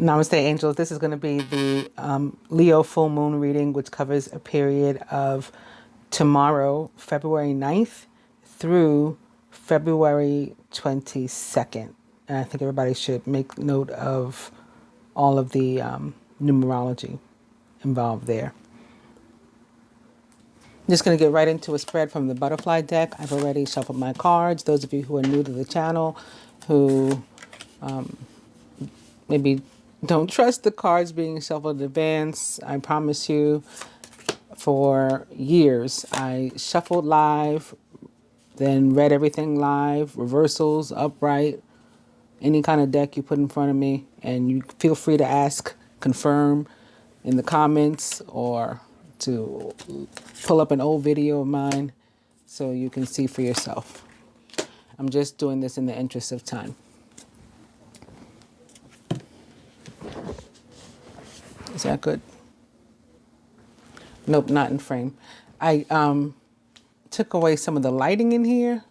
Namaste, angels. This is going to be the Leo full moon reading, which covers a period of tomorrow, February 9th through February 22nd. And I think everybody should make note of all of the numerology involved there. I'm just going to get right into a spread from the butterfly deck. I've already shuffled my cards. Those of you who are new to the channel, who maybe don't trust the cards being shuffled in advance, I promise you, for years, I shuffled live, then read everything live, reversals, upright, any kind of deck you put in front of me. And you feel free to ask, confirm in the comments, or to pull up an old video of mine so you can see for yourself. I'm just doing this in the interest of time. Is that good? Nope, not in frame. I took away some of the lighting in here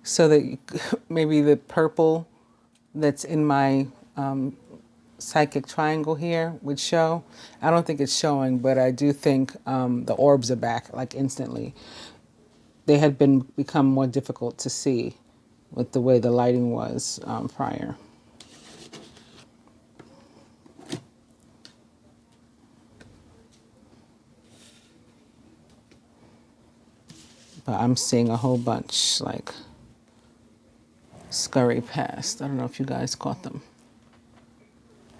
so that maybe the purple that's in my psychic triangle here would show. I don't think it's showing, but I do think the orbs are back like instantly. They had become more difficult to see with the way the lighting was prior. But I'm seeing a whole bunch like scurry past. I don't know if you guys caught them.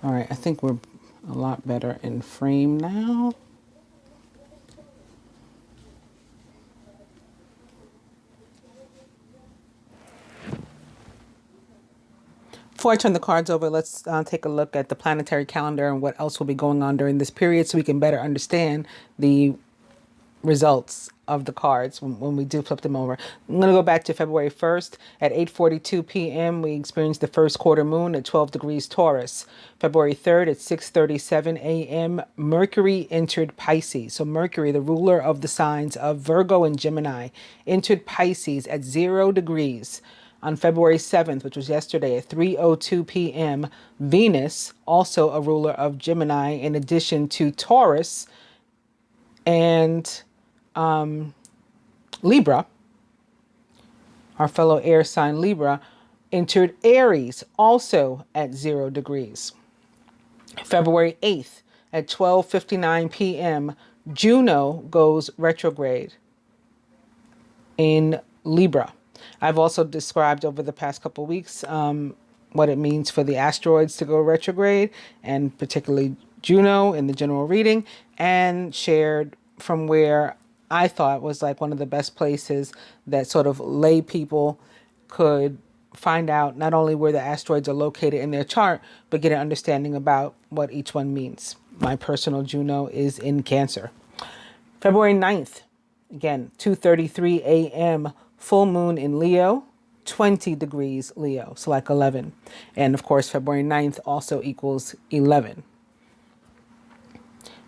All right, I think we're a lot better in frame now. Before I turn the cards over, let's take a look at the planetary calendar and what else will be going on during this period so we can better understand the results of the cards when we do flip them over. I'm going to go back to February 1st at 8:42 p.m. We experienced the first quarter moon at 12 degrees Taurus. February 3rd at 6:37 a.m. Mercury entered Pisces. So Mercury, the ruler of the signs of Virgo and Gemini, entered Pisces at 0 degrees. On February 7th, which was yesterday at 3:02 p.m., Venus, also a ruler of Gemini, in addition to Taurus and Libra, our fellow air sign Libra, entered Aries, also at 0 degrees. February 8th at 12:59 p.m., Juno goes retrograde in Libra. I've also described over the past couple of weeks what it means for the asteroids to go retrograde, and particularly Juno in the general reading, and shared from where I thought was like one of the best places that sort of lay people could find out not only where the asteroids are located in their chart, but get an understanding about what each one means. My personal Juno is in Cancer. February 9th, again, 2:33 a.m., full moon in Leo, 20 degrees Leo, so like 11. And of course, February 9th also equals 11.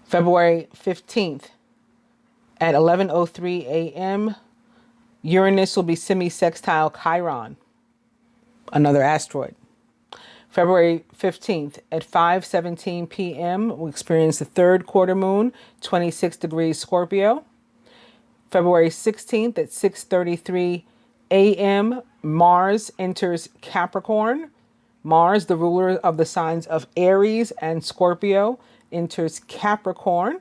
February 15th, at 11:03 a.m., Uranus will be semi-sextile Chiron, another asteroid. February 15th at 5:17 p.m., we experience the third quarter moon, 26 degrees Scorpio. February 16th at 6:33 a.m., Mars enters Capricorn. Mars, the ruler of the signs of Aries and Scorpio, enters Capricorn,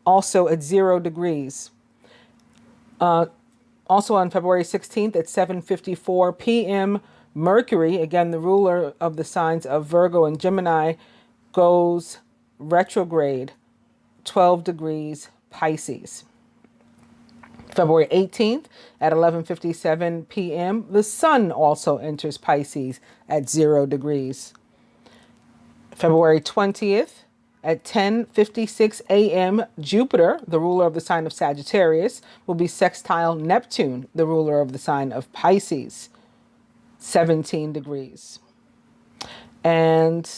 also at 0 degrees. Also on February 16th at 7:54 p.m., Mercury, again the ruler of the signs of Virgo and Gemini, goes retrograde, 12 degrees Pisces. February 18th at 11:57 p.m., the Sun also enters Pisces at 0 degrees. February 20th at 10:56 a.m., Jupiter, the ruler of the sign of Sagittarius, will be sextile Neptune, the ruler of the sign of Pisces, 17 degrees. And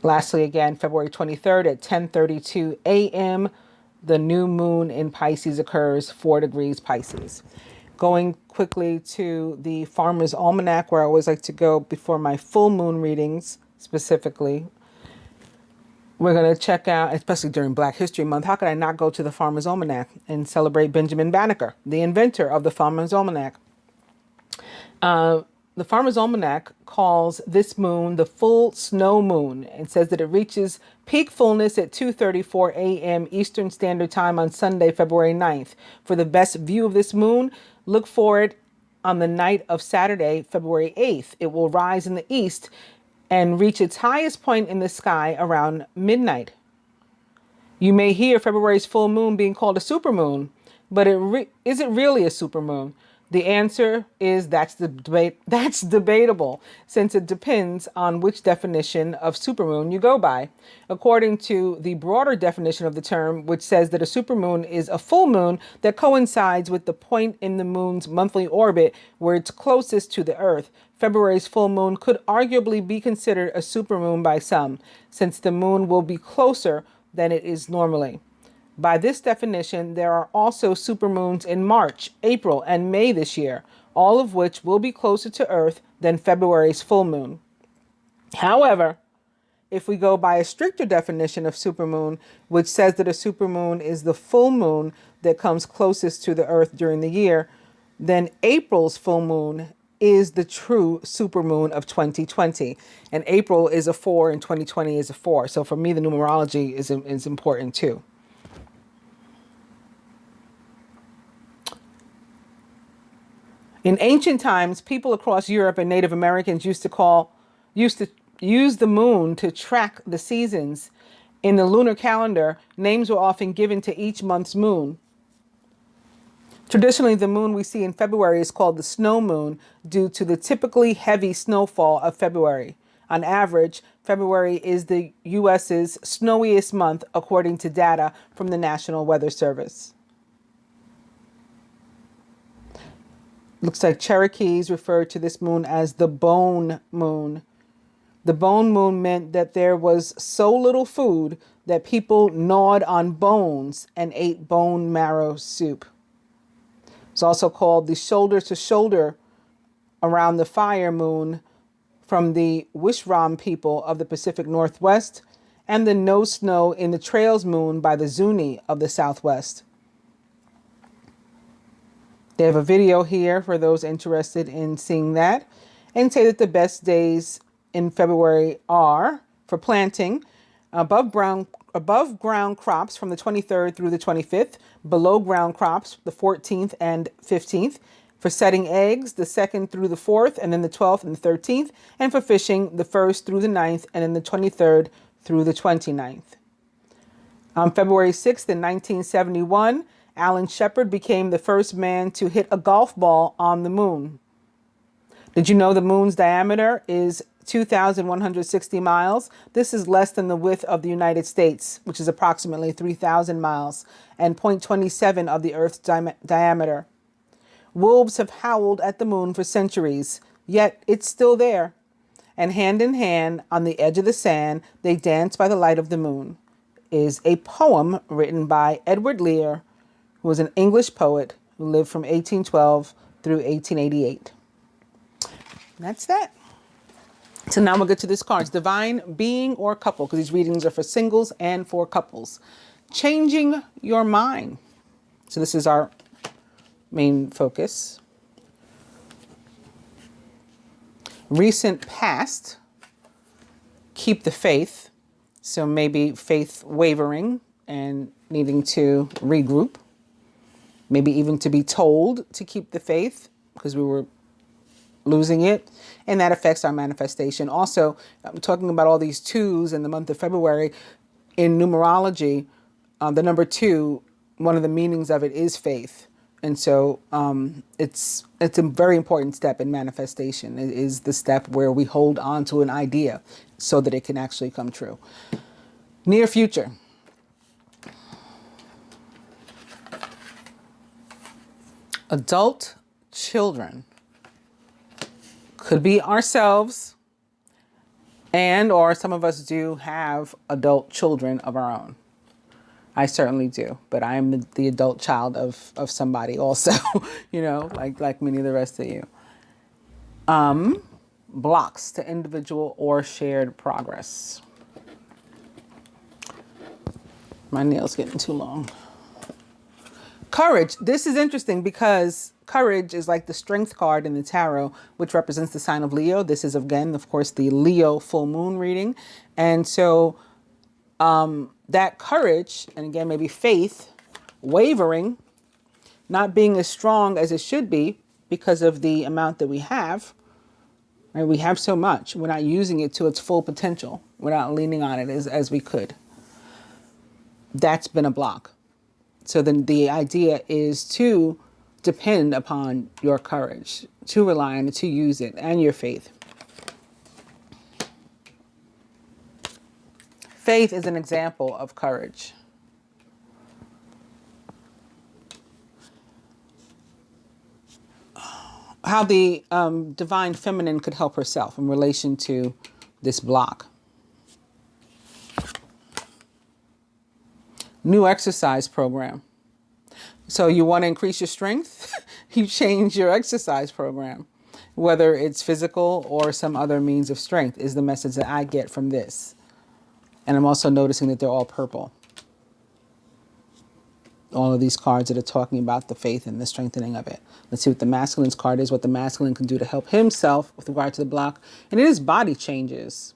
lastly, again, February 23rd at 10:32 a.m., the new moon in Pisces occurs, 4 degrees Pisces. Going quickly to the Farmer's Almanac, where I always like to go before my full moon readings, specifically. We're going to check out, especially during Black History Month, how could I not go to the Farmer's Almanac and celebrate Benjamin Banneker, the inventor of the Farmer's Almanac? The Farmer's Almanac calls this moon the full snow moon and says that it reaches peak fullness at 2:34 a.m. Eastern Standard Time on Sunday, February 9th. For the best view of this moon, look for it on the night of Saturday, February 8th. It will rise in the east and reach its highest point in the sky around midnight. You may hear February's full moon being called a supermoon, but is it really a supermoon? The answer is that's debatable, since it depends on which definition of supermoon you go by. According to the broader definition of the term, which says that a supermoon is a full moon that coincides with the point in the moon's monthly orbit where it's closest to the Earth, February's full moon could arguably be considered a supermoon by some, since the moon will be closer than it is normally. By this definition, there are also supermoons in March, April, and May this year, all of which will be closer to Earth than February's full moon. However, if we go by a stricter definition of supermoon, which says that a supermoon is the full moon that comes closest to the Earth during the year, then April's full moon is the true supermoon of 2020. And April is a 4 and 2020 is a 4. So for me, the numerology is important too. In ancient times, people across Europe and Native Americans used to use the moon to track the seasons. In the lunar calendar, names were often given to each month's moon. Traditionally, the moon we see in February is called the snow moon due to the typically heavy snowfall of February. On average, February is the U.S.'s snowiest month, according to data from the National Weather Service. Looks like Cherokees referred to this moon as the bone moon. The bone moon meant that there was so little food that people gnawed on bones and ate bone marrow soup. It's also called the shoulder to shoulder around the fire moon from the Wishram people of the Pacific Northwest, and the no snow in the trails moon by the Zuni of the Southwest. They have a video here for those interested in seeing that, and say that the best days in February are for planting above ground crops from the 23rd through the 25th, below ground crops the 14th and 15th, for setting eggs the 2nd through the 4th, and then the 12th and the 13th, and for fishing the 1st through the 9th, and then the 23rd through the 29th. On February 6th in 1971, Alan Shepard became the first man to hit a golf ball on the moon. Did you know the moon's diameter is 2,160 miles? This is less than the width of the United States, which is approximately 3,000 miles, and 0.27 of the Earth's diameter. Wolves have howled at the moon for centuries, yet it's still there. And hand in hand, on the edge of the sand, they dance by the light of the moon, is a poem written by Edward Lear, who was an English poet who lived from 1812 through 1888. That's that. So now we'll get to this card. It's divine being or couple, because these readings are for singles and for couples. Changing your mind. So this is our main focus. Recent past. Keep the faith. So maybe faith wavering and needing to regroup. Maybe even to be told to keep the faith because we were losing it. And that affects our manifestation. Also, I'm talking about all these twos in the month of February. In numerology, the number 2, one of the meanings of it is faith. And so it's a very important step in manifestation. It is the step where we hold on to an idea so that it can actually come true. Near future. Adult children. Could be ourselves, and or some of us do have adult children of our own. I certainly do, but I am the adult child of somebody also, you know, like many of the rest of you. blocks to individual or shared progress. My nail's getting too long. Courage. This is interesting because courage is like the strength card in the tarot, which represents the sign of Leo. This is, again, of course, the Leo full moon reading. And so that courage, and again, maybe faith, wavering, not being as strong as it should be because of the amount that we have. Right? We have so much. We're not using it to its full potential. We're not leaning on it as we could. That's been a block. So then the idea is to depend upon your courage, to rely on it, to use it, and your faith. Faith is an example of courage. How the divine feminine could help herself in relation to this block. New exercise program. So you want to increase your strength? You change your exercise program. Whether it's physical or some other means of strength is the message that I get from this. And I'm also noticing that they're all purple. All of these cards that are talking about the faith and the strengthening of it. Let's see what the masculine's card is, what the masculine can do to help himself with regard to the block. And it is body changes.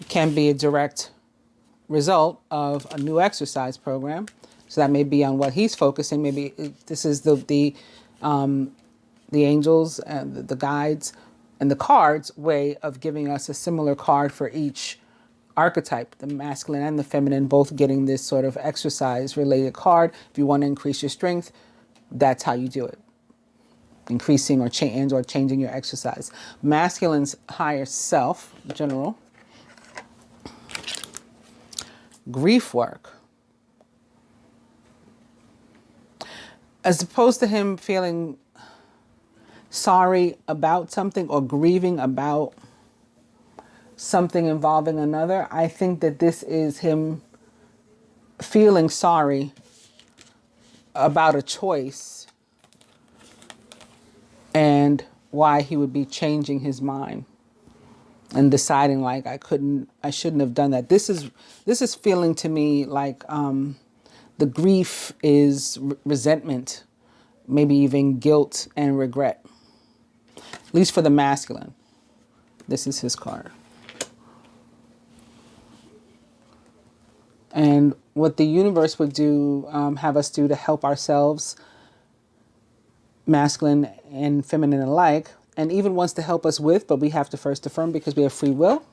It can be a direct result of a new exercise program. So that may be on what he's focusing. Maybe this is the angels and the guides and the cards way of giving us a similar card for each archetype, the masculine and the feminine, both getting this sort of exercise related card. If you want to increase your strength, that's how you do it. Increasing or changing your exercise. Masculine's higher self, general. Grief work. As opposed to him feeling sorry about something or grieving about something involving another, I think that this is him feeling sorry about a choice and why he would be changing his mind and deciding like I shouldn't have done that. This is feeling to me like the grief is resentment, maybe even guilt and regret. At least for the masculine. This is his card. And what the universe would do, have us do to help ourselves, masculine and feminine alike, and even wants to help us with, but we have to first affirm because we have free will.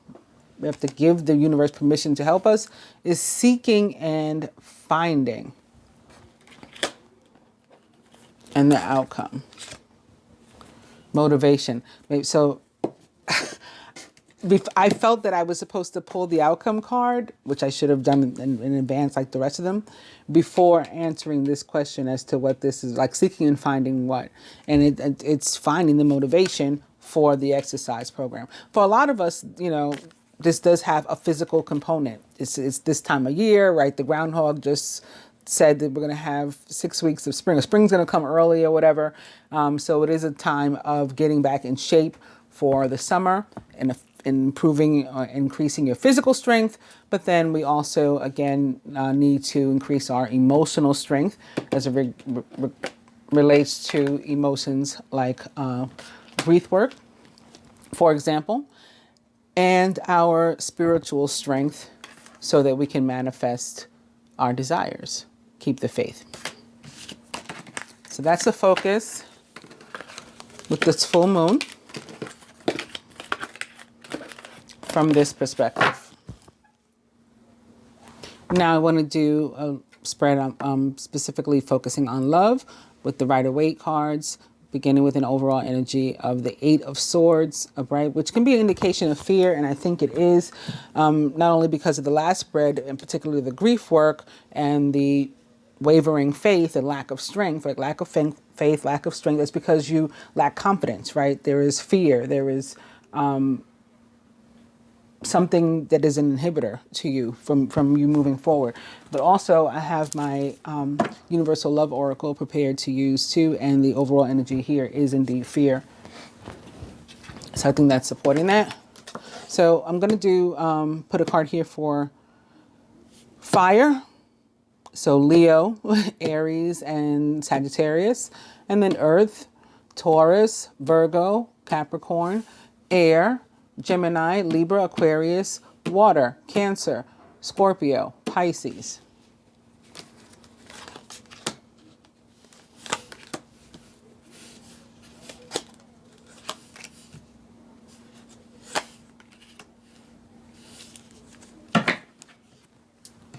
We have to give the universe permission to help us, is seeking and finding. And the outcome. Motivation. So I felt that I was supposed to pull the outcome card, which I should have done in advance like the rest of them, before answering this question as to what this is, like seeking and finding what. And it's finding the motivation for the exercise program. For a lot of us, you know, this does have a physical component. It's this time of year, right? The groundhog just said that we're going to have 6 weeks of spring. Spring's going to come early or whatever. So it is a time of getting back in shape for the summer and improving or increasing your physical strength. But then we also, again, need to increase our emotional strength as it relates to emotions like breath work, for example, and our spiritual strength so that we can manifest our desires. Keep the faith. So that's the focus with this full moon from this perspective. Now I want to do a spread specifically focusing on love with the Rider-Waite cards, beginning with an overall energy of the 8 of Swords, right, which can be an indication of fear, and I think it is, not only because of the last spread, and particularly the grief work and the wavering faith and lack of strength, right, lack of faith, lack of strength. That's because you lack confidence, right? There is fear, there is something that is an inhibitor to you from you moving forward. But also I have my universal love oracle prepared to use too, and the overall energy here is indeed fear. So I think that's supporting that. So I'm going to do put a card here for fire. So Leo, Aries, and Sagittarius. And then earth, Taurus, Virgo, Capricorn, air, Gemini, Libra, Aquarius, water, Cancer, Scorpio, Pisces.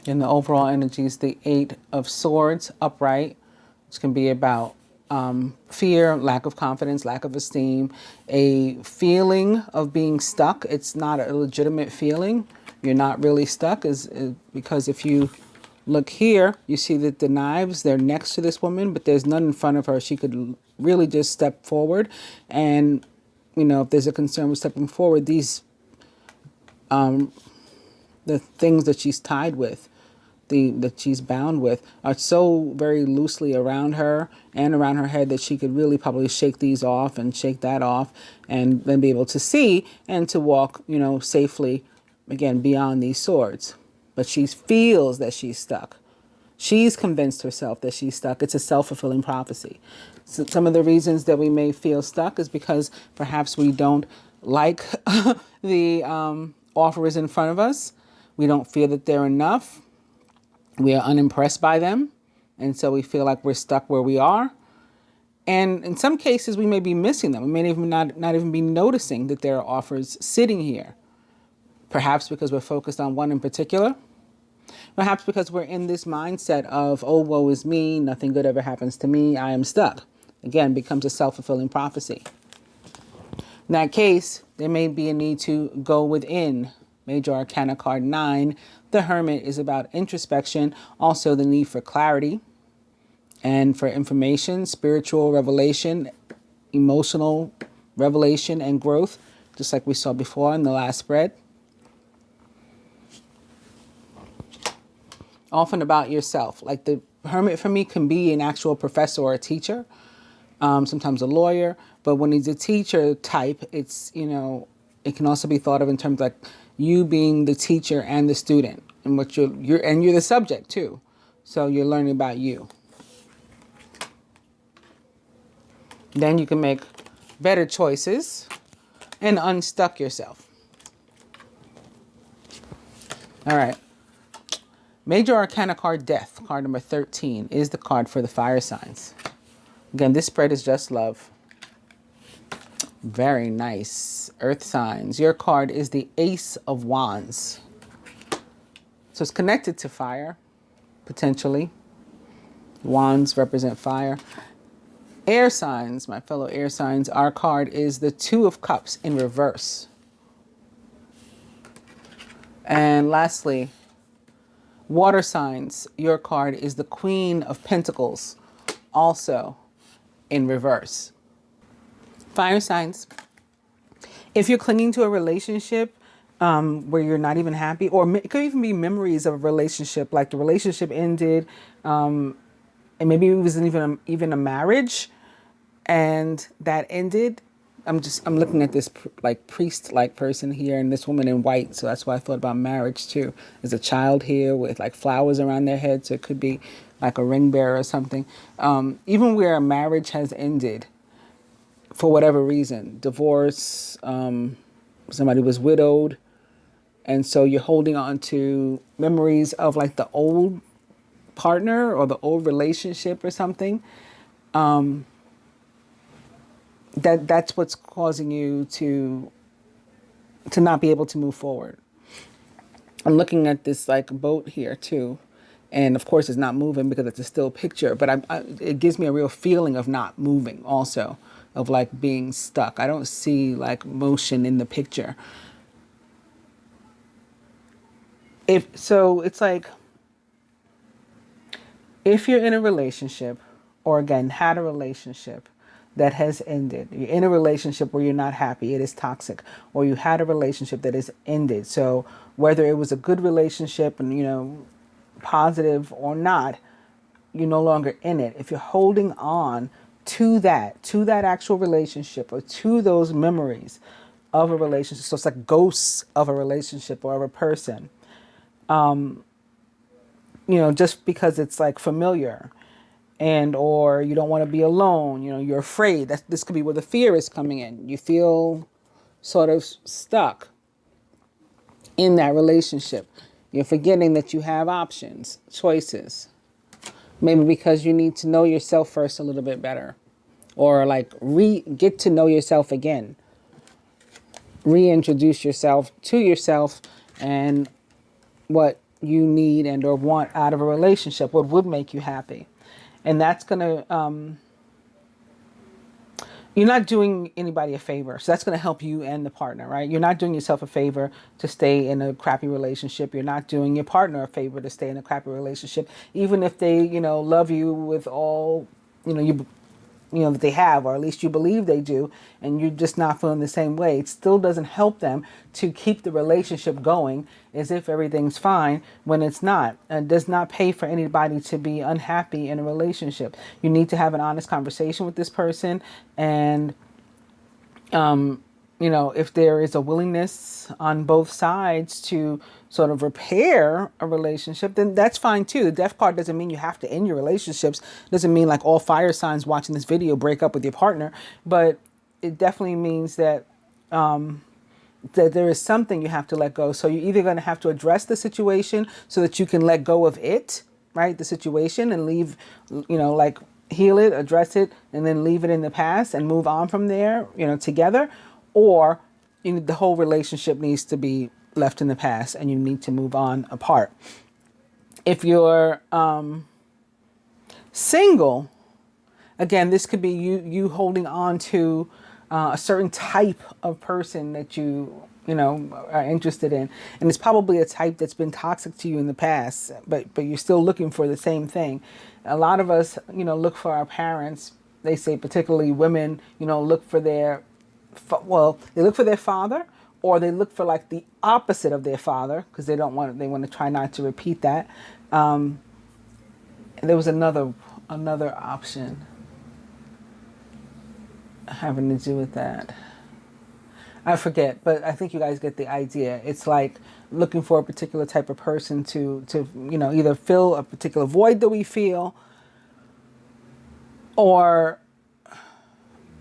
And the overall energy is the Eight of Swords, upright, which can be about fear, lack of confidence, lack of esteem, a feeling of being stuck. It's not a legitimate feeling. You're not really stuck, because if you look here, you see that the knives, they're next to this woman, but there's none in front of her. She could really just step forward. And, you know, if there's a concern with stepping forward, these, the things that she's tied with, that she's bound with, are so very loosely around her and around her head that she could really probably shake these off and shake that off, and then be able to see and to walk, you know, safely, again, beyond these swords. But she feels that she's stuck. She's convinced herself that she's stuck. It's a self-fulfilling prophecy. So some of the reasons that we may feel stuck is because perhaps we don't like the offers in front of us. We don't feel that they're enough. We are unimpressed by them, and so we feel like we're stuck where we are. And in some cases, we may be missing them. We may even not even be noticing that there are offers sitting here. Perhaps because we're focused on one in particular. Perhaps because we're in this mindset of, oh, woe is me, nothing good ever happens to me, I am stuck. Again, becomes a self-fulfilling prophecy. In that case, there may be a need to go within. Major Arcana card 9. The Hermit is about introspection, also the need for clarity and for information, spiritual revelation, emotional revelation and growth, just like we saw before in the last spread. Often about yourself. Like the Hermit for me can be an actual professor or a teacher, sometimes a lawyer, but when he's a teacher type, it's, you know, it can also be thought of in terms like you being the teacher and the student, and what you're the subject too. So you're learning about you. Then you can make better choices and unstuck yourself. All right. Major Arcana card Death, card number 13, is the card for the fire signs. Again, this spread is just love. Very nice. Earth signs. Your card is the Ace of Wands. So it's connected to fire, potentially. Wands represent fire. Air signs, my fellow air signs, our card is the Two of Cups in reverse. And lastly, water signs, your card is the Queen of Pentacles, also in reverse. Fire signs, if you're clinging to a relationship where you're not even happy, or it could even be memories of a relationship, like the relationship ended, and maybe it wasn't even a marriage, and that ended. I'm looking at this like priest-like person here, and this woman in white, so that's why I thought about marriage too. There's a child here with like flowers around their head, so it could be like a ring bearer or something. Even where a marriage has ended, for whatever reason, divorce, somebody was widowed, and so you're holding on to memories of like the old partner or the old relationship or something. That's what's causing you to not be able to move forward. I'm looking at this like boat here too, and of course it's not moving because it's a still picture, but it gives me a real feeling of not moving also, of like being stuck. I don't see like motion in the picture. It's like if you're in a relationship, or again had a relationship that has ended. You're in a relationship where you're not happy, it is toxic, or you had a relationship that is ended. So whether it was a good relationship and, positive or not, you're no longer in it. If you're holding on to that actual relationship or to those memories of a relationship, so it's like ghosts of a relationship or of a person, just because it's like familiar, and or you don't want to be alone, you're afraid. That this could be where the fear is coming in. You feel sort of stuck in that relationship. You're forgetting that you have options, choices. Maybe because you need to know yourself first a little bit better, or like get to know yourself again. Reintroduce yourself to yourself and what you need and or want out of a relationship, what would make you happy. And that's going to, you're not doing anybody a favor. So that's going to help you and the partner, right? You're not doing yourself a favor to stay in a crappy relationship. You're not doing your partner a favor to stay in a crappy relationship, even if they, love you with all, that they have, or at least you believe they do, and you're just not feeling the same way. It still doesn't help them to keep the relationship going as if everything's fine when it's not. It does not pay for anybody to be unhappy in a relationship. You need to have an honest conversation with this person, and if there is a willingness on both sides to sort of repair a relationship, then that's fine too. The death card doesn't mean you have to end your relationships. Doesn't mean like all fire signs watching this video break up with your partner, but it definitely means that that there is something you have to let go. So you're either going to have to address the situation so that you can let go of it, right? The situation, and leave, like heal it, address it, and then leave it in the past and move on from there, together. Or the whole relationship needs to be left in the past and you need to move on apart. If you're single, again, this could be you holding on to a certain type of person that you are interested in, and it's probably a type that's been toxic to you in the past, but you're still looking for the same thing. A lot of us, look for our parents. They say, particularly women, look for their they look for their father, or they look for like the opposite of their father because they want to try not to repeat that. And there was another option having to do with that. I forget, but I think you guys get the idea. It's like looking for a particular type of person to either fill a particular void that we feel, or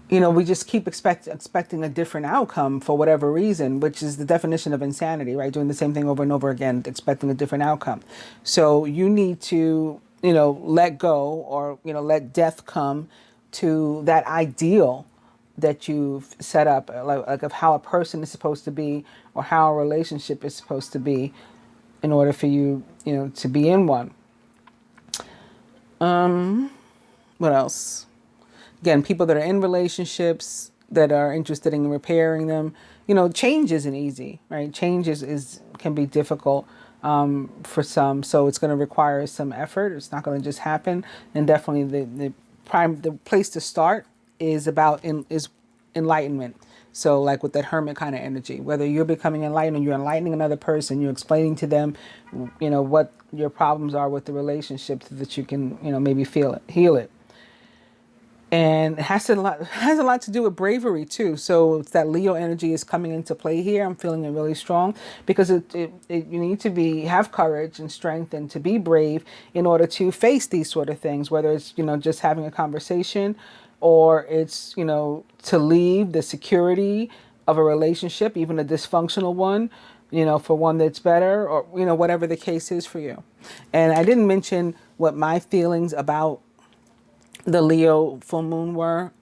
we just keep expecting a different outcome for whatever reason, which is the definition of insanity, right? Doing the same thing over and over again, expecting a different outcome. So you need to, let go, or, let death come to that ideal that you've set up, like of how a person is supposed to be, or how a relationship is supposed to be, in order for you, to be in one. What else? Again, people that are in relationships that are interested in repairing them, change isn't easy, right? Change can be difficult for some, so it's going to require some effort. It's not going to just happen. And definitely the place to start is is enlightenment. So like with that hermit kind of energy, whether you're becoming enlightened or you're enlightening another person, you're explaining to them, what your problems are with the relationship so that you can, maybe heal it. And it has a lot to do with bravery too. So it's that Leo energy is coming into play here. I'm feeling it really strong because you need to have courage and strength and to be brave in order to face these sort of things, whether it's, just having a conversation, or it's, to leave the security of a relationship, even a dysfunctional one, for one that's better, or, whatever the case is for you. And I didn't mention what my feelings about the Leo full moon were.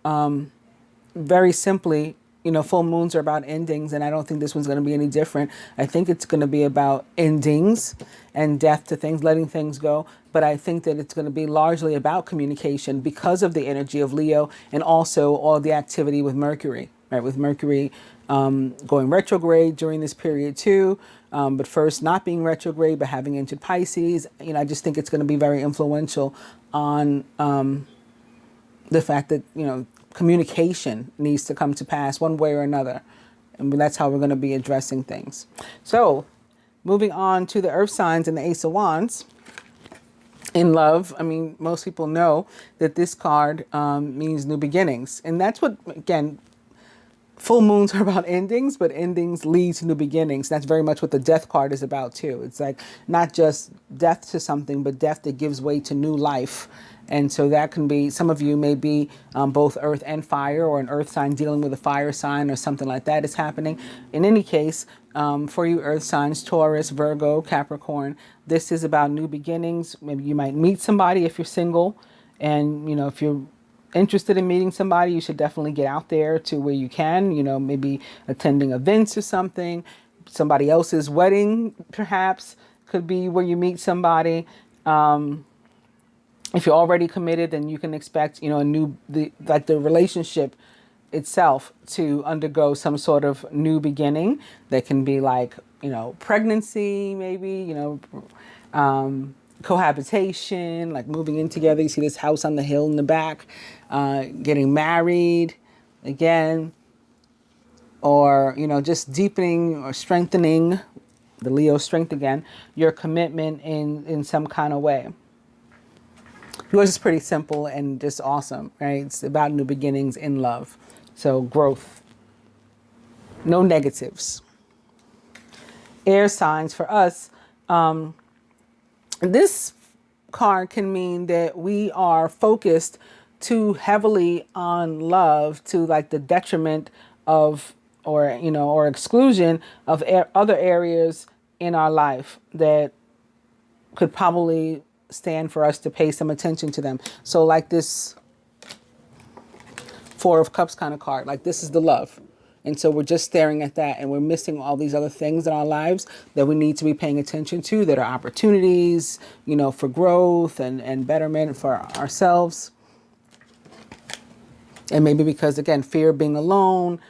Very simply, full moons are about endings, and I don't think this one's going to be any different. I think it's going to be about endings and death to things, letting things go. But I think that it's going to be largely about communication because of the energy of Leo, and also all the activity with Mercury, right? With Mercury going retrograde during this period too. But first not being retrograde, but having entered Pisces. I just think it's going to be very influential on the fact that, communication needs to come to pass one way or another. And that's how we're going to be addressing things. So moving on to the earth signs and the Ace of Wands. In love, I mean, most people know that this card means new beginnings. And that's what, again, full moons are about endings, but endings lead to new beginnings. That's very much what the death card is about too. It's like not just death to something, but death that gives way to new life. And so that can be, some of you may be both earth and fire, or an earth sign dealing with a fire sign, or something like that is happening. In any case, for you earth signs, Taurus, Virgo, Capricorn, this is about new beginnings. Maybe you might meet somebody if you're single. And, you know, if you're interested in meeting somebody, you should definitely get out there to where you can, you know, maybe attending events or something. Somebody else's wedding, perhaps, could be where you meet somebody. If you're already committed, then you can expect, you know, the relationship itself to undergo some sort of new beginning that can be like, you know, pregnancy, maybe, you know, cohabitation, like moving in together. You see this house on the hill in the back, getting married again, or, you know, just deepening or strengthening, the Leo strength again, your commitment in some kind of way. Yours is pretty simple and just awesome, right? It's about new beginnings in love. So growth, no negatives. Air signs for us, this card can mean that we are focused too heavily on love to like the detriment of, or, you know, or exclusion of other areas in our life that could probably stand for us to pay some attention to them. So like this Four of Cups kind of card, like this is the love. And so we're just staring at that, and we're missing all these other things in our lives that we need to be paying attention to, that are opportunities, you know, for growth and betterment for ourselves. And maybe because, again, fear of being alone,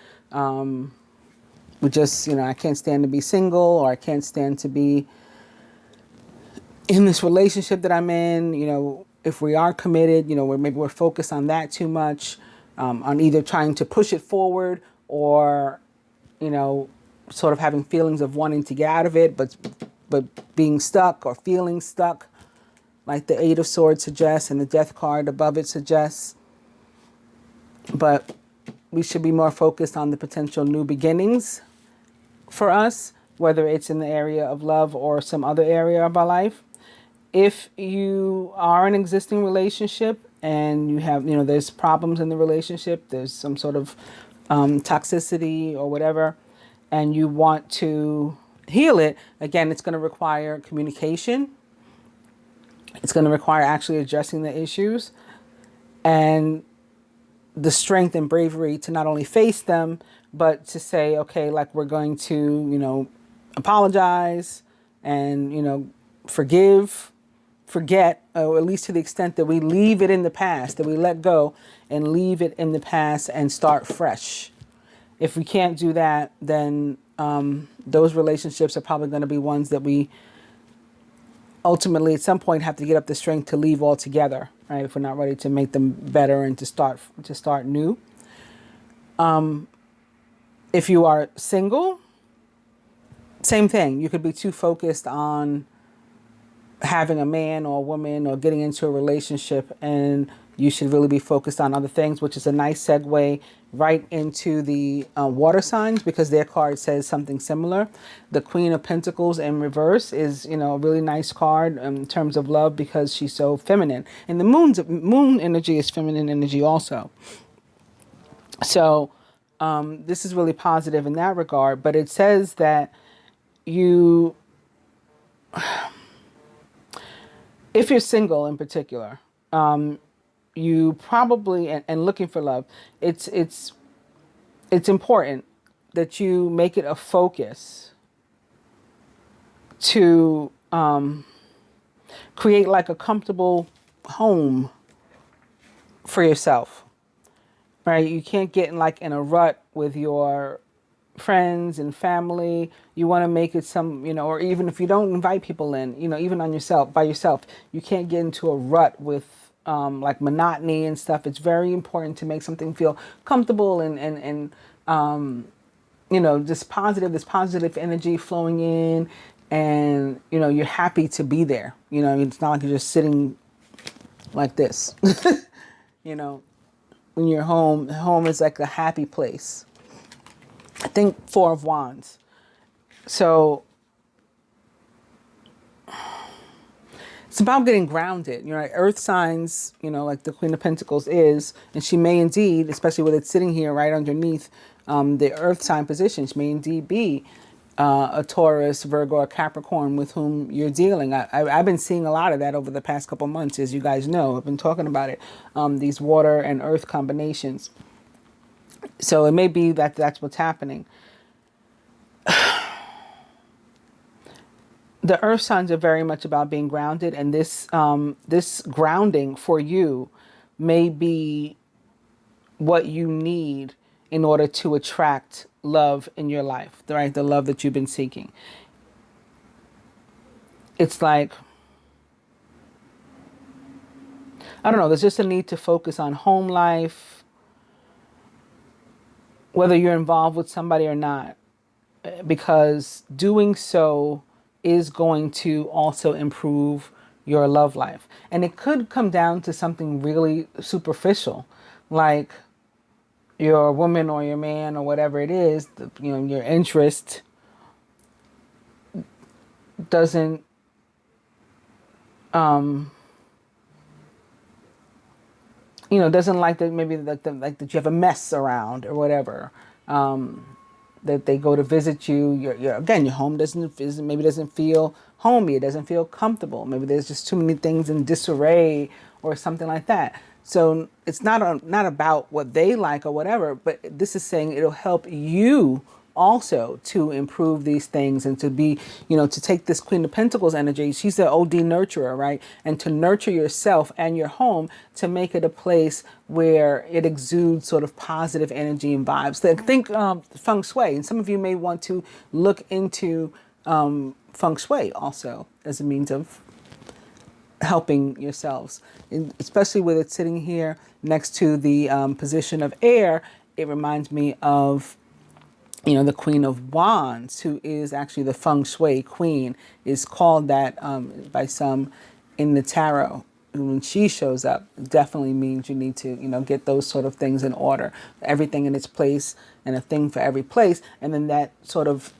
we just, you know, I can't stand to be single, or I can't stand to be in this relationship that I'm in. You know, if we are committed, you know, maybe we're focused on that too much, on either trying to push it forward, or, you know, sort of having feelings of wanting to get out of it, but being stuck or feeling stuck, like the Eight of Swords suggests and the Death card above it suggests. But we should be more focused on the potential new beginnings for us, whether it's in the area of love or some other area of our life. If you are in an existing relationship and you have, you know, there's problems in the relationship, there's some sort of toxicity or whatever, and you want to heal it, again, it's going to require communication. It's going to require actually addressing the issues and the strength and bravery to not only face them, but to say, okay, like we're going to, you know, apologize and, you know, forgive, forget, or at least to the extent that we leave it in the past, that we let go and leave it in the past and start fresh. If we can't do that, then those relationships are probably going to be ones that we ultimately at some point have to get up the strength to leave altogether, right? If we're not ready to make them better and to start new. If you are single, same thing. You could be too focused on having a man or a woman or getting into a relationship, and you should really be focused on other things, which is a nice segue right into the water signs, because their card says something similar. The Queen of Pentacles in reverse is, you know, a really nice card in terms of love, because she's so feminine, and the moon energy is feminine energy also. So this is really positive in that regard, but it says that you, if you're single in particular, you probably, and looking for love, it's important that you make it a focus to create like a comfortable home for yourself, right? You can't get in a rut with your friends and family. You want to make it some, you know, or even if you don't invite people in, you know, even by yourself, you can't get into a rut with like monotony and stuff. It's very important to make something feel comfortable and just positive. This positive energy flowing in, and you're happy to be there. It's not like you're just sitting like this. When you're home is like a happy place. I think Four of Wands. So it's about getting grounded. Earth signs, like the Queen of Pentacles is, and she may indeed, especially with it sitting here right underneath the Earth sign position, she may indeed be a Taurus, Virgo, or Capricorn with whom you're dealing. I've been seeing a lot of that over the past couple months, as you guys know. I've been talking about it, these water and earth combinations. So it may be that that's what's happening. The earth signs are very much about being grounded, and this grounding for you may be what you need in order to attract love in your life, right? The love that you've been seeking. It's like, I don't know, there's just a need to focus on home life, whether you're involved with somebody or not, because doing so is going to also improve your love life. And it could come down to something really superficial, like your woman or your man or whatever it is, your interest doesn't doesn't like that, maybe like that you have a mess around or whatever, that they go to visit you. Your home doesn't feel homey. It doesn't feel comfortable. Maybe there's just too many things in disarray or something like that. So it's not about what they like or whatever, but this is saying it'll help you also to improve these things and to be, to take this Queen of Pentacles energy. She's the OD nurturer, right? And to nurture yourself and your home to make it a place where it exudes sort of positive energy and vibes. Think feng shui. And some of you may want to look into feng shui also as a means of helping yourselves, and especially with it sitting here next to the position of air. It reminds me of the Queen of Wands, who is actually the feng shui queen, is called that by some in the tarot. When she shows up, it definitely means you need to get those sort of things in order, everything in its place and a thing for every place, and then that sort of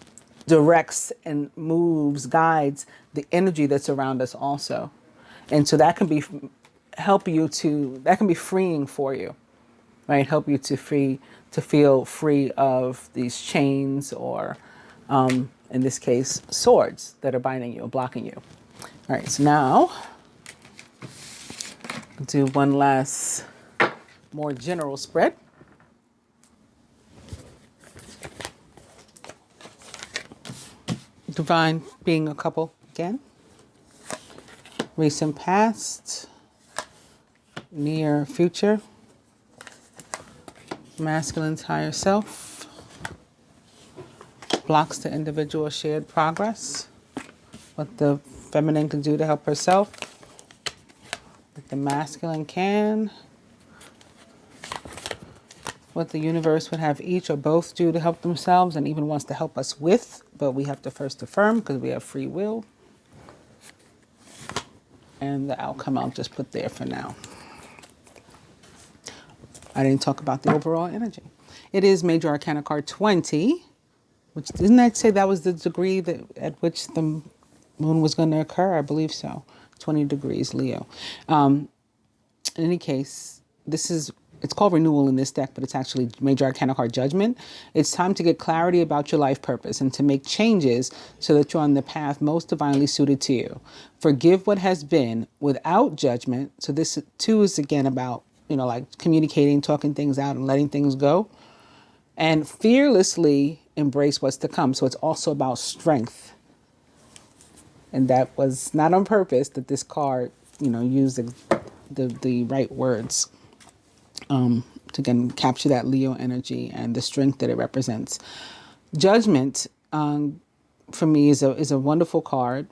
directs and moves, guides the energy that's around us also. And so that can be that can be freeing for you, right? Help you to feel free of these chains or, in this case, swords that are binding you or blocking you. All right, so now I'll do one last more general spread. Divine being a couple again. Recent past, near future, masculine's higher self, blocks the individual shared progress, what the feminine can do to help herself, what the masculine can, what the universe would have each or both do to help themselves and even wants to help us with, but we have to first affirm because we have free will. And the outcome I'll just put there for now. I didn't talk about the overall energy. It is Major Arcana card 20, which didn't I say that was the degree at which the moon was going to occur? I believe so. 20 degrees Leo. In any case, it's called renewal in this deck, but it's actually Major Arcana card Judgment. It's time to get clarity about your life purpose and to make changes so that you're on the path most divinely suited to you. Forgive what has been without judgment. So this too is again about, like communicating, talking things out and letting things go. And fearlessly embrace what's to come. So it's also about strength. And that was not on purpose that this card, used the right words. To again capture that Leo energy and the strength that it represents. Judgment for me is a wonderful card.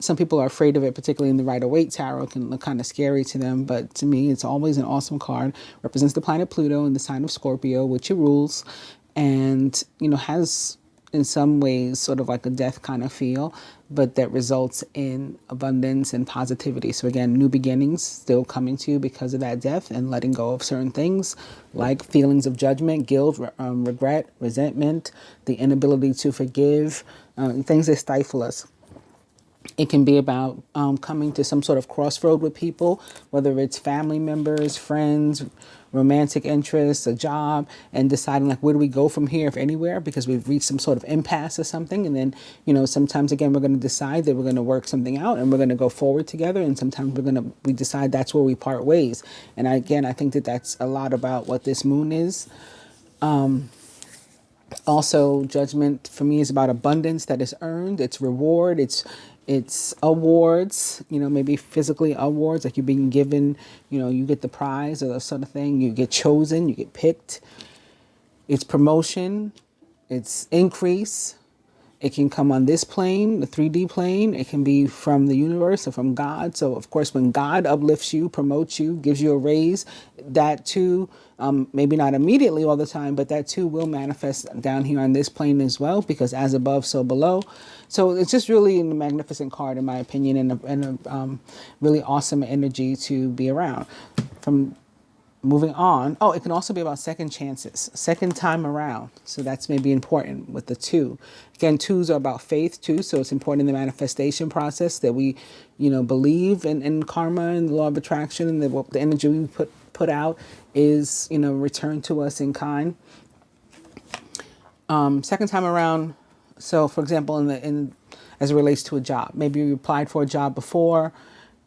Some people are afraid of it, particularly in the Rider-Waite Tarot. It can look kind of scary to them, but to me, it's always an awesome card. Represents the planet Pluto in the sign of Scorpio, which it rules, and, you know, has in some ways sort of like a death kind of feel, but that results in abundance and positivity. So again, new beginnings still coming to you because of that death, and letting go of certain things like feelings of judgment, guilt, regret, resentment, the inability to forgive, things that stifle us. It can be about coming to some sort of crossroad with people, whether it's family members, friends, romantic interests, a job, and deciding like, where do we go from here, if anywhere, because we've reached some sort of impasse or something. And then, you know, sometimes again, we're going to decide that we're going to work something out and we're going to go forward together. And sometimes we decide that's where we part ways. And I think that that's a lot about what this moon is. Also, judgment for me is about abundance that is earned. It's reward. It's awards, you know, maybe physically awards, like you're being given, you know, you get the prize or that sort of thing. You get chosen, you get picked. It's promotion. It's increase. It can come on this plane, the 3D plane. It can be from the universe or from God. So, of course, when God uplifts you, promotes you, gives you a raise, that too, maybe not immediately all the time, but that too will manifest down here on this plane as well, because as above, so below. So it's just really a magnificent card, in my opinion, and a really awesome energy to be around. From moving on. Oh, it can also be about second chances, second time around. So that's maybe important with the 2. Again, 2s are about faith too. So it's important in the manifestation process that we, you know, believe in karma and the law of attraction, and the energy we put out is, you know, returned to us in kind. Second time around. So for example, as it relates to a job, maybe you applied for a job before,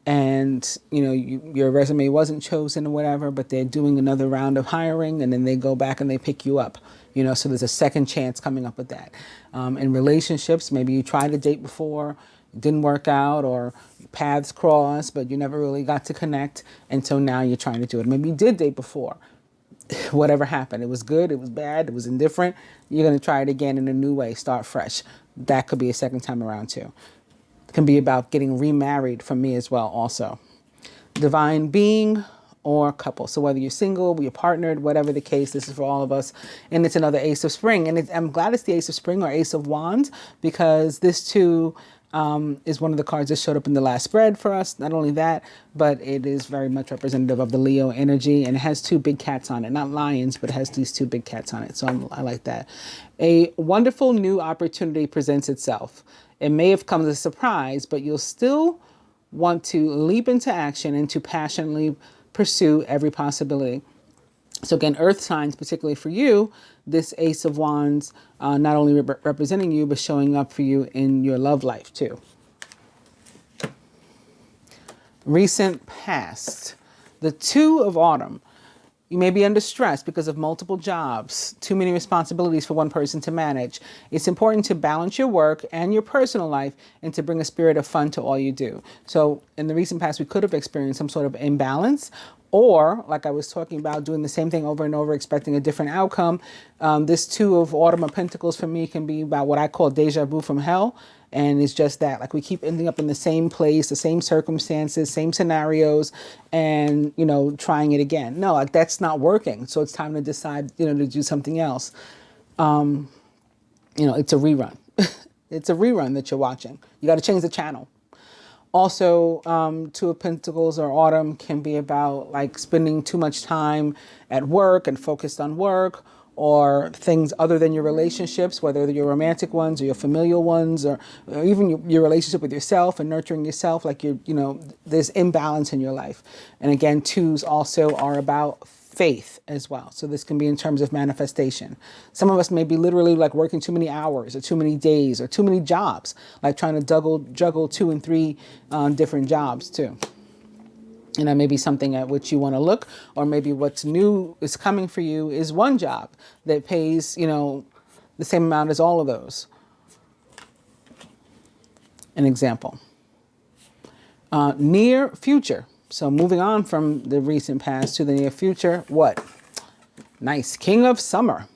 and you know your resume wasn't chosen or whatever, but they're doing another round of hiring, and then they go back and they pick you up, you know, so there's a second chance coming up with that. In relationships, maybe you tried a date before, it didn't work out, or paths crossed, but you never really got to connect, and so now you're trying to do it. Maybe you did date before, whatever happened, it was good, it was bad, it was indifferent, you're going to try it again in a new way, start fresh. That could be a second time around too. Can be about getting remarried for me as well also. Divine being or couple. So whether you're single, you're partnered, whatever the case, this is for all of us. And it's another Ace of Spring. And I'm glad it's the Ace of Spring or Ace of Wands, because this too is one of the cards that showed up in the last spread for us. Not only that, but it is very much representative of the Leo energy, and it has 2 big cats on it. Not lions, but it has these 2 big cats on it. So I like that. A wonderful new opportunity presents itself. It may have come as a surprise, but you'll still want to leap into action and to passionately pursue every possibility. So again, earth signs, particularly for you, this Ace of Wands, not only representing you, but showing up for you in your love life too. Recent past, the 2 of Autumn. You may be under stress because of multiple jobs, too many responsibilities for one person to manage. It's important to balance your work and your personal life and to bring a spirit of fun to all you do. So in the recent past, we could have experienced some sort of imbalance, or like I was talking about, doing the same thing over and over, expecting a different outcome. This 2 of Autumn of Pentacles for me can be about what I call deja vu from hell. And it's just that, like, we keep ending up in the same place, the same circumstances, same scenarios, and, you know, trying it again. No, like, that's not working. So it's time to decide, you know, to do something else. You know, it's a rerun. It's a rerun that you're watching. You got to change the channel. Also, 2 of Pentacles or Autumn can be about like spending too much time at work and focused on work, or things other than your relationships, whether they're your romantic ones or your familial ones, or even your relationship with yourself and nurturing yourself. Like you know, there's imbalance in your life. And again, 2s also are about faith as well. So this can be in terms of manifestation. Some of us may be literally like working too many hours or too many days or too many jobs, like trying to juggle 2 and 3 different jobs too. And that may be something at which you want to look, or maybe what's new is coming for you is one job that pays, you know, the same amount as all of those. An example. Near future. So moving on from the recent past to the near future, what? Nice. King of Summer.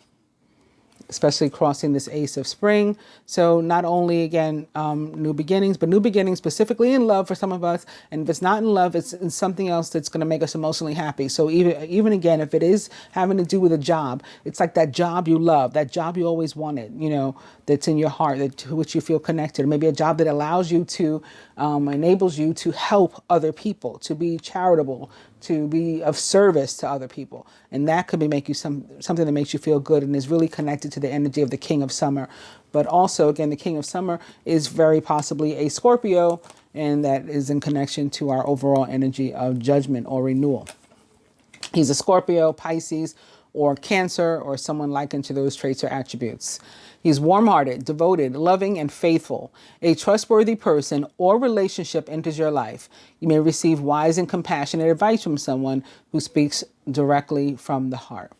especially crossing this ace of spring. So not only, again, new beginnings, but new beginnings specifically in love for some of us. And if it's not in love, it's in something else that's going to make us emotionally happy. So even again, if it is having to do with a job, it's like that job you love, that job you always wanted, you know, that's in your heart, that to which you feel connected. Or maybe a job that allows you to, enables you to help other people, to be charitable, to be of service to other people. And that could be make you something that makes you feel good and is really connected to the energy of the King of Summer. But also, again, the King of Summer is very possibly a Scorpio, and that is in connection to our overall energy of judgment or renewal. He's a Scorpio, Pisces, or Cancer, or someone likened to those traits or attributes. He's warm-hearted, devoted, loving, and faithful. A trustworthy person or relationship enters your life. You may receive wise and compassionate advice from someone who speaks directly from the heart.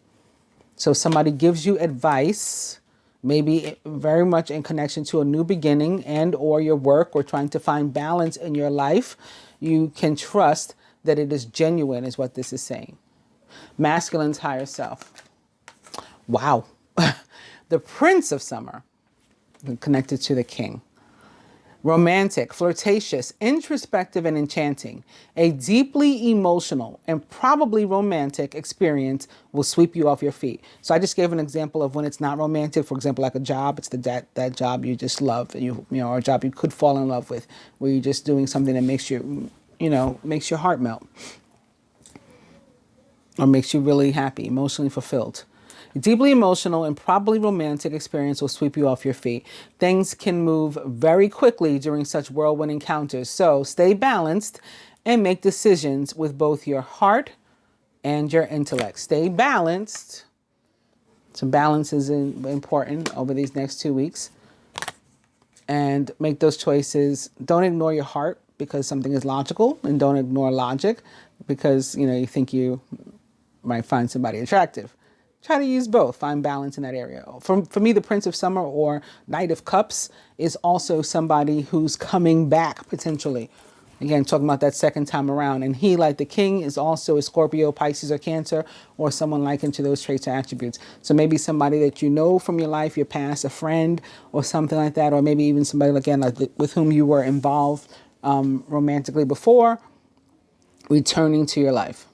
So somebody gives you advice, maybe very much in connection to a new beginning and or your work, or trying to find balance in your life. You can trust that it is genuine, is what this is saying. Masculine's higher self. Wow. The Prince of Summer, connected to the King. Romantic, flirtatious, introspective, and enchanting. A deeply emotional and probably romantic experience will sweep you off your feet. So I just gave an example of when it's not romantic. For example, like a job, it's that job you just love, or a job you could fall in love with, where you're just doing something that makes you, makes your heart melt, or makes you really happy, emotionally fulfilled. A deeply emotional and probably romantic experience will sweep you off your feet. Things can move very quickly during such whirlwind encounters. So stay balanced and make decisions with both your heart and your intellect. Stay balanced. So balance is important over these next 2 weeks. And make those choices. Don't ignore your heart because something is logical, and don't ignore logic because, you think you might find somebody attractive. Try to use both. Find balance in that area. For me, the Prince of Summer or Knight of Cups is also somebody who's coming back potentially. Again, talking about that second time around. And he, like the King, is also a Scorpio, Pisces, or Cancer, or someone likened to those traits or attributes. So maybe somebody that you know from your life, your past, a friend, or something like that. Or maybe even somebody, again, with whom you were involved romantically before, returning to your life.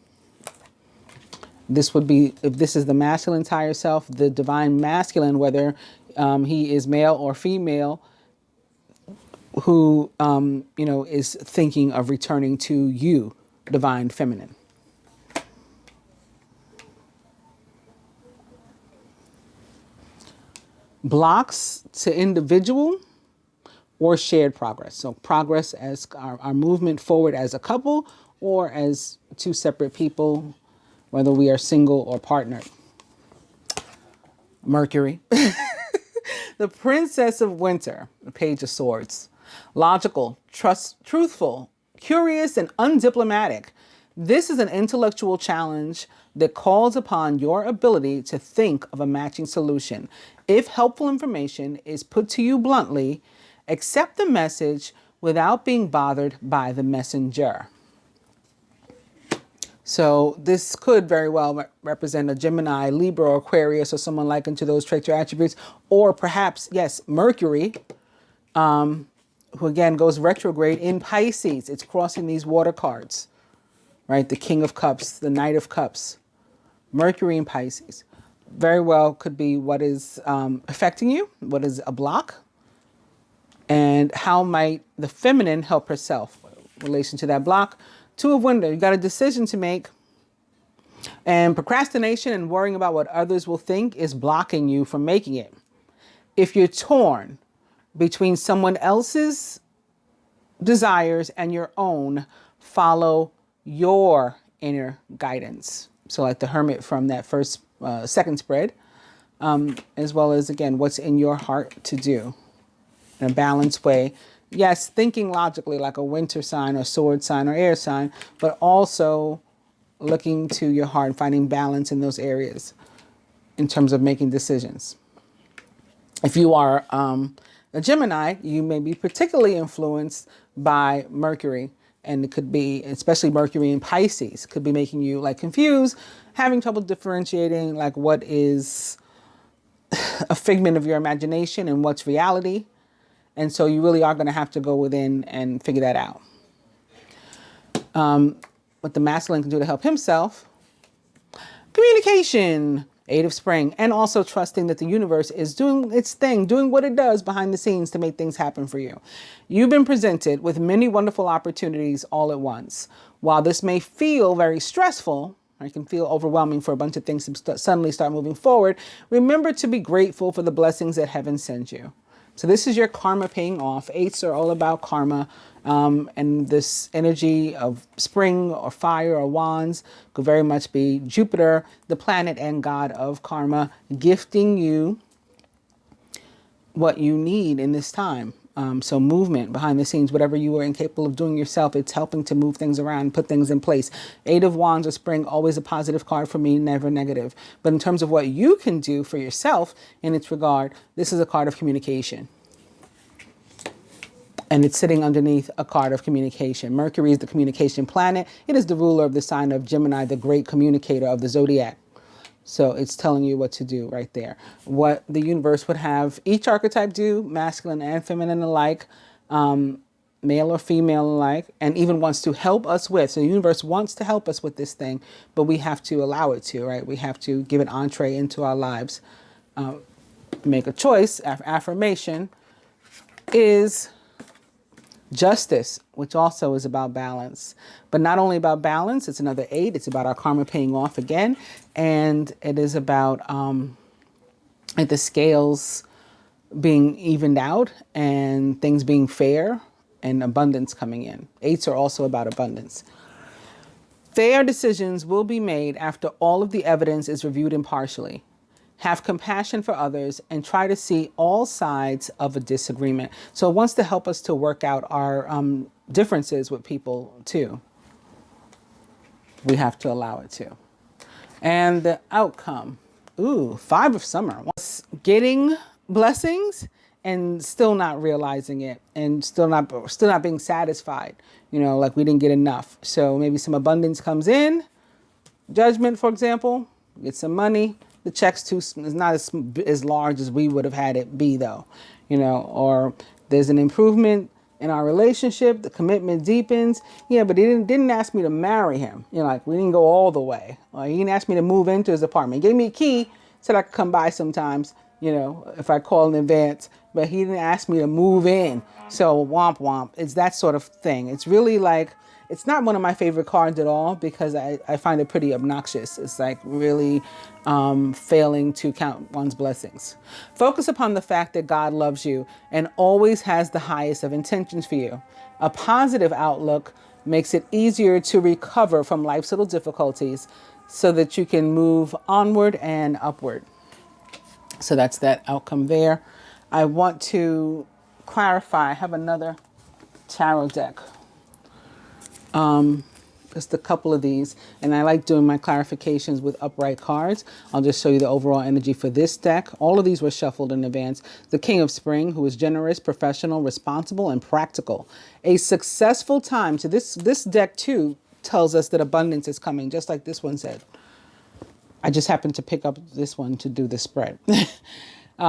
This would be, if this is the masculine's higher self, the divine masculine, whether he is male or female, who, is thinking of returning to you, divine feminine. Blocks to individual or shared progress. So progress as our movement forward as a couple or as two separate people, whether we are single or partnered. Mercury. The Princess of Winter, the Page of Swords. Logical, truthful, curious, and undiplomatic. This is an intellectual challenge that calls upon your ability to think of a matching solution. If helpful information is put to you bluntly, accept the message without being bothered by the messenger. So this could very well represent a Gemini, Libra, or Aquarius, or someone likened to those traits or attributes. Or perhaps, yes, Mercury, who again goes retrograde in Pisces. It's crossing these water cards, right? The King of Cups, the Knight of Cups, Mercury in Pisces. Very well could be what is affecting you, what is a block, and how might the feminine help herself in relation to that block. Two of Winter, you got a decision to make. And procrastination and worrying about what others will think is blocking you from making it. If you're torn between someone else's desires and your own, follow your inner guidance. So like the Hermit from that second spread, as well as, again, what's in your heart to do in a balanced way. Yes, thinking logically like a winter sign or sword sign or air sign, but also looking to your heart and finding balance in those areas in terms of making decisions. If you are a Gemini, you may be particularly influenced by Mercury, and it could be, especially Mercury in Pisces, could be making you like confused, having trouble differentiating like what is a figment of your imagination and what's reality. And so you really are going to have to go within and figure that out. What the masculine can do to help himself: communication, 8 of spring, and also trusting that the universe is doing its thing, doing what it does behind the scenes to make things happen for you. You've been presented with many wonderful opportunities all at once. While this may feel very stressful, or it can feel overwhelming for a bunch of things to suddenly start moving forward, remember to be grateful for the blessings that heaven sends you. So this is your karma paying off. 8s are all about karma. And this energy of spring or fire or wands could very much be Jupiter, the planet and god of karma, gifting you what you need in this time. So movement behind the scenes, whatever you are incapable of doing yourself, it's helping to move things around, put things in place. 8 of wands or spring, always a positive card for me, never negative. But in terms of what you can do for yourself in its regard, this is a card of communication. And it's sitting underneath a card of communication. Mercury is the communication planet. It is the ruler of the sign of Gemini, the great communicator of the zodiac. So it's telling you what to do right there. What the universe would have each archetype do, masculine and feminine alike, male or female alike, and even wants to help us with. So the universe wants to help us with this thing, but we have to allow it to, right? We have to give it entree into our lives. Make a choice. Affirmation is justice, which also is about balance. But not only about balance, it's another 8. It's about our karma paying off again. And it is about the scales being evened out and things being fair and abundance coming in. 8s are also about abundance. Fair decisions will be made after all of the evidence is reviewed impartially. Have compassion for others and try to see all sides of a disagreement. So it wants to help us to work out our differences with people too. We have to allow it to. And the outcome, 5 of summer. Getting blessings and still not realizing it and still not being satisfied. You know, like we didn't get enough. So maybe some abundance comes in. Judgment, for example, get some money. The check's is not as large as we would have had it be, though, you know, or there's an improvement in our relationship. The commitment deepens. Yeah, but he didn't ask me to marry him. You know, like we didn't go all the way. Or he didn't ask me to move into his apartment. He gave me a key, said I could come by sometimes, you know, if I call in advance, but he didn't ask me to move in. So womp womp. It's that sort of thing. It's really like, it's not one of my favorite cards at all because I find it pretty obnoxious. It's like really failing to count one's blessings. Focus upon the fact that God loves you and always has the highest of intentions for you. A positive outlook makes it easier to recover from life's little difficulties so that you can move onward and upward. So that's that outcome there. I want to clarify. I have another tarot deck. Just a couple of these, and I like doing my clarifications with upright cards. I'll just show you the overall energy for this deck. All of these were shuffled in advance. The King of Spring, who is generous, professional, responsible, and practical. A successful time. So this deck too tells us that abundance is coming, just like this one said. I just happened to pick up this one to do the spread.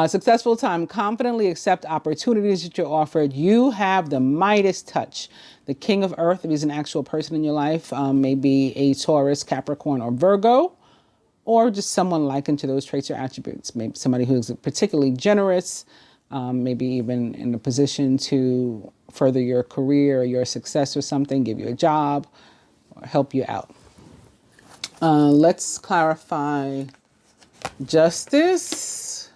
Successful time. Confidently accept opportunities that you're offered. You have the Midas touch. The King of Earth, if he's an actual person in your life, may be a Taurus, Capricorn, or Virgo, or just someone likened to those traits or attributes. Maybe somebody who's particularly generous, maybe even in a position to further your career or your success or something, give you a job, or help you out. Let's clarify justice.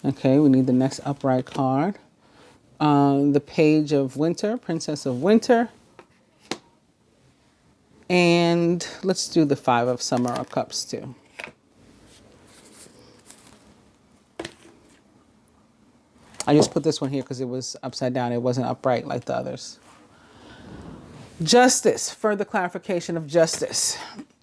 Okay, we need the next upright card. The Page of Winter, Princess of Winter. And let's do the 5 of Summer of Cups too. I just put this one here because it was upside down. It wasn't upright like the others. Justice, further clarification of justice.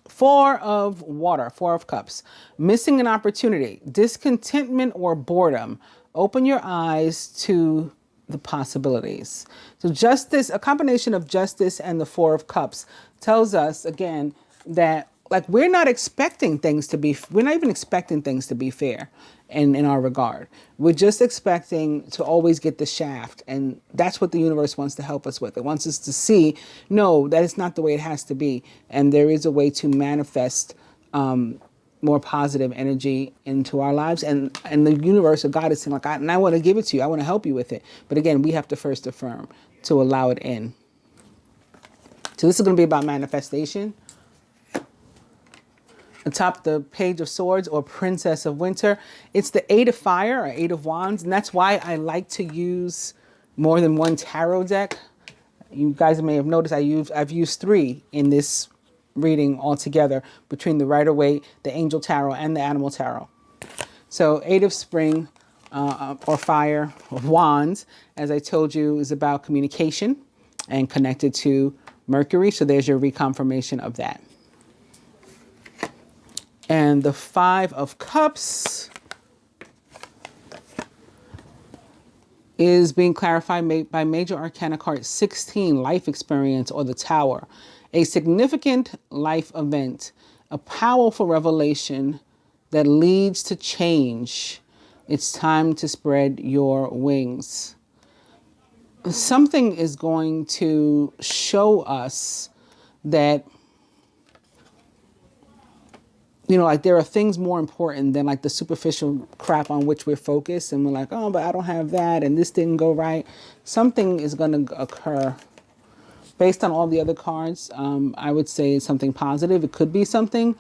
4 of Water, 4 of Cups. Missing an opportunity, discontentment or boredom. Open your eyes to the possibilities. So justice, a combination of justice and the 4 of Cups tells us again that like we're not expecting things to be, we're not even expecting things to be fair in our regard. We're just expecting to always get the shaft. And that's what the universe wants to help us with. It wants us to see, no, that is not the way it has to be. And there is a way to manifest more positive energy into our lives. And the universe or God is saying, like, I want to give it to you. I want to help you with it. But again, we have to first affirm to allow it in. So this is going to be about manifestation. Atop the Page of Swords or Princess of Winter, it's the Eight of Fire or Eight of Wands. And that's why I like to use more than one tarot deck. You guys may have noticed I've used 3 in this reading altogether, between the Rider-Waite, the Angel Tarot, and the Animal Tarot. So Eight of Spring or Fire or Wands, as I told you, is about communication and connected to Mercury. So there's your reconfirmation of that. And the Five of Cups is being clarified by Major Arcana card 16, Life Experience or the Tower. A significant life event, a powerful revelation that leads to change. It's time to spread your wings. Something is going to show us that, you know, like there are things more important than like the superficial crap on which we're focused. And we're like, oh, but I don't have that. And this didn't go right. Something is going to occur based on all the other cards. I would say something positive. It could be something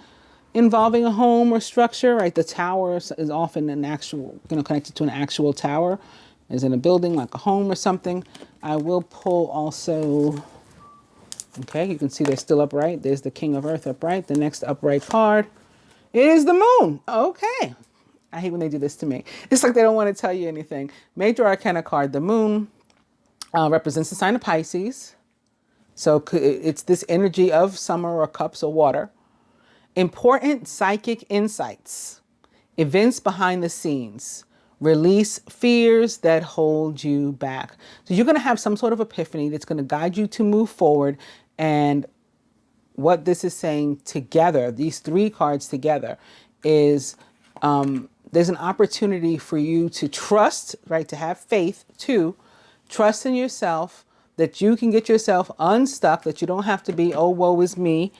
involving a home or structure, right? The tower is often an actual, you know, connected to an actual tower, as in a building, like a home or something. I will pull also, okay, you can see they're still upright. There's the King of Earth upright. The next upright card is the Moon. Okay. I hate when they do this to me. It's like they don't want to tell you anything. Major Arcana card, the Moon, represents the sign of Pisces. So it's this energy of summer or cups or water. Important psychic insights, events behind the scenes, release fears that hold you back. So you're going to have some sort of epiphany that's going to guide you to move forward. And what this is saying together, these 3 cards together, is there's an opportunity for you to trust, right? To have faith, to trust in yourself, that you can get yourself unstuck, that you don't have to be, oh, woe is me.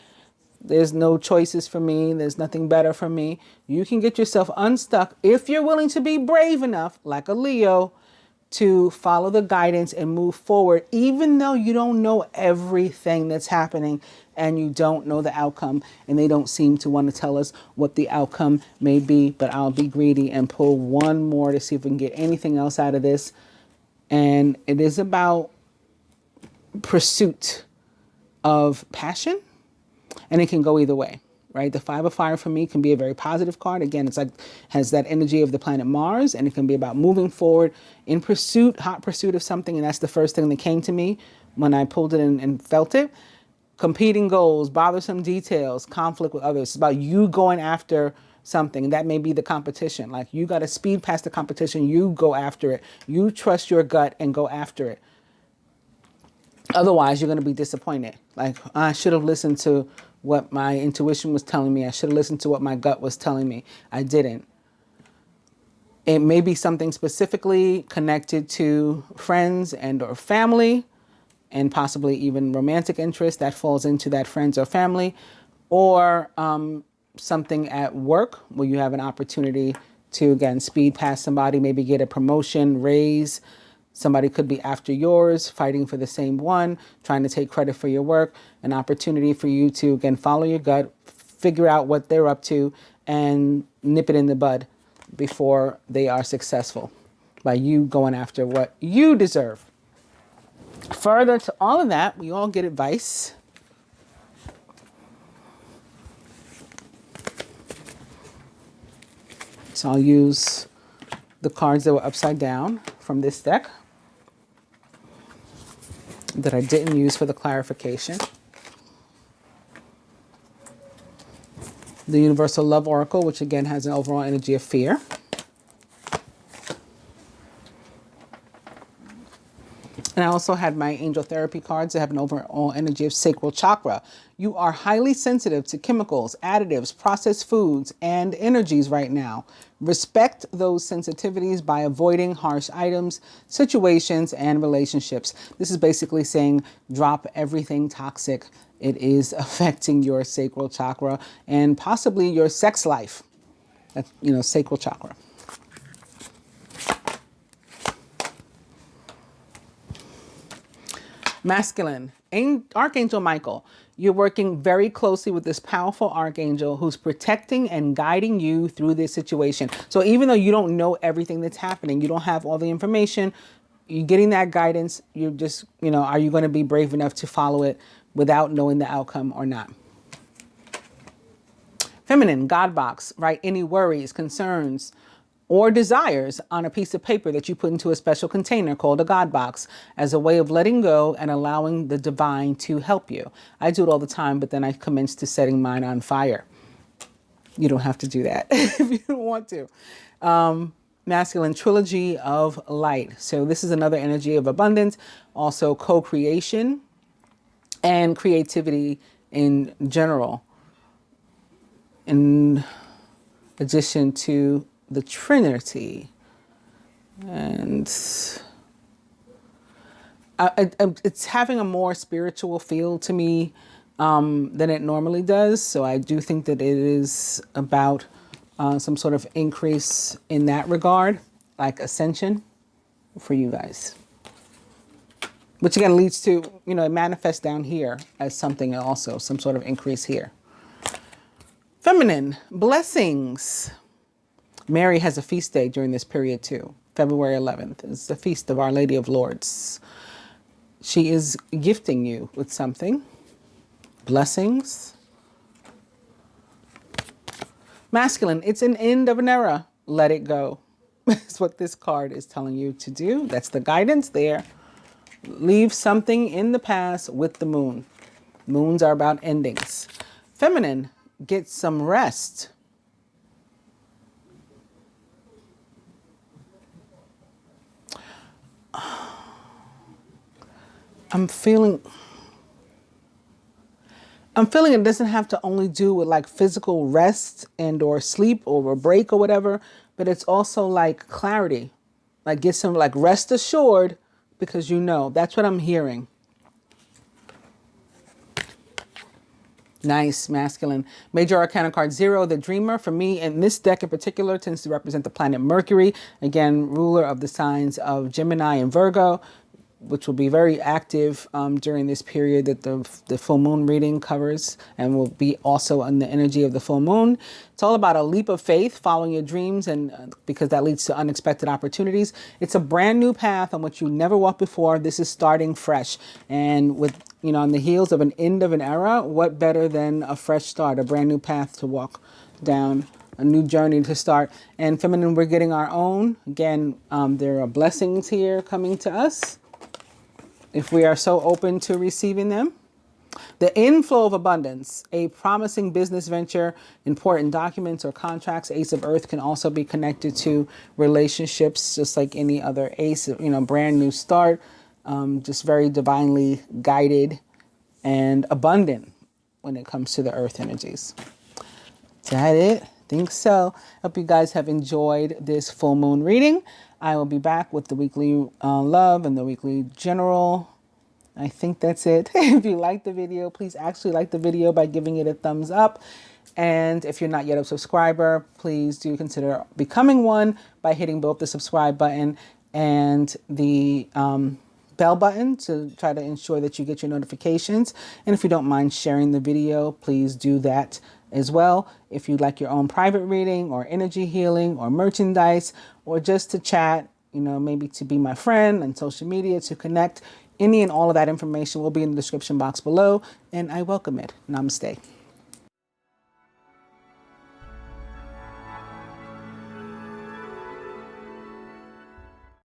There's no choices for me. There's nothing better for me. You can get yourself unstuck if you're willing to be brave enough, like a Leo, to follow the guidance and move forward, even though you don't know everything that's happening and you don't know the outcome. And they don't seem to want to tell us what the outcome may be. But I'll be greedy and pull one more to see if we can get anything else out of this. And it is about pursuit of passion. And it can go either way, right? The Five of Fire for me can be a very positive card. Again, it's like has that energy of the planet Mars, and it can be about moving forward in pursuit, hot pursuit of something. And that's the first thing that came to me when I pulled it and felt it. Competing goals, bothersome details, conflict with others. It's about you going after something. And that may be the competition. Like you got to speed past the competition. You go after it. You trust your gut and go after it. Otherwise, you're going to be disappointed. Like, I should have listened to what my intuition was telling me. I should have listened to what my gut was telling me. I didn't. It may be something specifically connected to friends and or family, and possibly even romantic interest that falls into that friends or family, or something at work where you have an opportunity to, again, speed past somebody, maybe get a promotion, raise. Somebody could be after yours, fighting for the same one, trying to take credit for your work, an opportunity for you to, again, follow your gut, figure out what they're up to, and nip it in the bud before they are successful by you going after what you deserve. Further to all of that, we all get advice. So I'll use the cards that were upside down from this deck that I didn't use for the clarification. The Universal Love Oracle, which again has an overall energy of fear. And I also had my angel therapy cards that have an overall energy of sacral chakra. You are highly sensitive to chemicals, additives, processed foods, and energies right now. Respect those sensitivities by avoiding harsh items, situations, and relationships. This is basically saying drop everything toxic. It is affecting your sacral chakra and possibly your sex life. That's, sacral chakra. Masculine, Archangel Michael. You're working very closely with this powerful archangel who's protecting and guiding you through this situation. So even though you don't know everything that's happening, you don't have all the information, you're getting that guidance. You're just, are you going to be brave enough to follow it without knowing the outcome or not? Feminine, God box, write any worries, concerns, or desires on a piece of paper that you put into a special container called a God box as a way of letting go and allowing the divine to help you. I do it all the time, but then I commence to setting mine on fire. You don't have to do that if you don't want to. Masculine, trilogy of light. So this is another energy of abundance, also co-creation and creativity in general, in addition to the Trinity. And it's having a more spiritual feel to me than it normally does. So I do think that it is about some sort of increase in that regard, like ascension for you guys. Which again leads to, it manifests down here as something also, some sort of increase here. Feminine, blessings. Mary has a feast day during this period too. February 11th is the feast of Our Lady of Lords. She is gifting you with something. Blessings. Masculine, it's an end of an era. Let it go. That's what this card is telling you to do. That's the guidance there. Leave something in the past with the moon. Moons are about endings. Feminine, get some rest. I'm feeling it doesn't have to only do with like physical rest and or sleep or a break or whatever, but it's also like clarity, like get some like rest assured because that's what I'm hearing. Nice, masculine. Major Arcana card 0, the Dreamer. For me, in this deck in particular, tends to represent the planet Mercury. Again, ruler of the signs of Gemini and Virgo, which will be very active during this period that the full moon reading covers and will be also on the energy of the full moon. It's all about a leap of faith, following your dreams, and because that leads to unexpected opportunities. It's a brand new path on which you never walked before. This is starting fresh. And with, on the heels of an end of an era, what better than a fresh start, a brand new path to walk down, a new journey to start. And feminine, we're getting our own. Again, there are blessings here coming to us if we are so open to receiving them. The inflow of abundance, a promising business venture, important documents or contracts. Ace of Earth can also be connected to relationships, just like any other ace, brand new start, just very divinely guided and abundant when it comes to the earth energies. Is that it? Think so. Hope you guys have enjoyed this full moon reading. I will be back with the weekly love and the weekly general. I think that's it. If you like the video, please actually like the video by giving it a thumbs up. And if you're not yet a subscriber, please do consider becoming one by hitting both the subscribe button and the bell button to try to ensure that you get your notifications. And if you don't mind sharing the video, please do that as well. If you'd like your own private reading or energy healing or merchandise or just to chat, maybe to be my friend on social media, to connect, any and all of that information will be in the description box below, and I welcome it. Namaste.